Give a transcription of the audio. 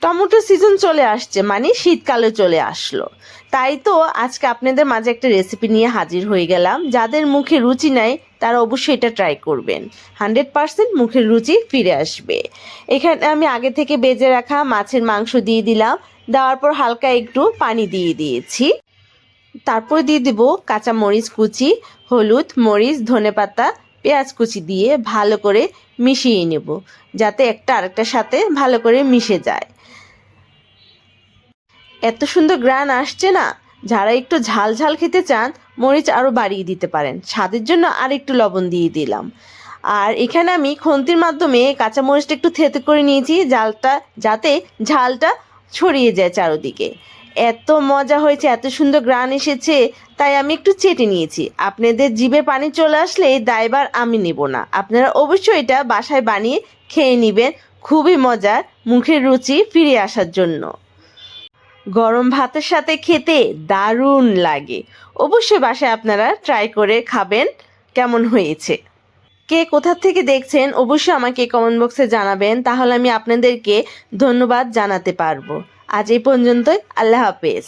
Tomato season চলে আসছে, মানে শীতকালে চলে আসলো। তাই তো আজকে আপনাদের মাঝে একটা রেসিপি নিয়ে হাজির হয়ে গেলাম। যাদের মুখে রুচি নাই তারা অবশ্যই এটা ট্রাই করবেন, 100% মুখের রুচি ফিরে আসবে। এখানে আমি আগে থেকে বেজে রাখা মাছের মাংস দিয়ে দিলাম, দেওয়ার পর হালকা একটু পানি দিয়ে দিয়েছি। তারপর দিয়ে দিব কাঁচা মরিচ কুচি, হলুদ, মরিচ, ধনেপাতা, পেঁয়াজ কুচি দিয়ে ভালো করে মিশিয়ে নেব, যাতে একটা আরেকটার সাথে ভালো করে মিশে যায়। এত সুন্দর গ্রান আসছে না, যারা একটু ঝাল ঝাল খেতে চান মরিচ আরও বাড়িয়ে দিতে পারেন। স্বাদের জন্য আর একটু লবণ দিয়ে দিলাম। আর এখানে আমি খুন্তির মাধ্যমে কাঁচা মরিচটা একটু থেতো করে নিয়েছি, যাতে ঝালটা ছড়িয়ে যায় চারদিকে। এত মজা হয়েছে, এত সুন্দর গ্রান এসেছে, তাই আমি একটু চেটে নিয়েছি। আপনাদের জিভে পানি চলে আসলে এই দায়ভার আমি নেব না, আপনারা অবশ্যই এটা বাসায় বানিয়ে খেয়ে নেবেন, খুবই মজার, মুখের রুচি ফিরে আসার জন্য। গরম ভাতের সাথে খেতে দারুণ লাগে। অবশ্যই বাসায় আপনারা ট্রাই করে খাবেন কেমন হয়েছে। কে কোথা থেকে দেখছেন অবশ্যই আমাকে কমেন্ট বক্সে জানাবেন, তাহলে আমি আপনাদেরকে ধন্যবাদ জানাতে পারবো। আজ এই পর্যন্তই, আল্লাহ হাফেজ।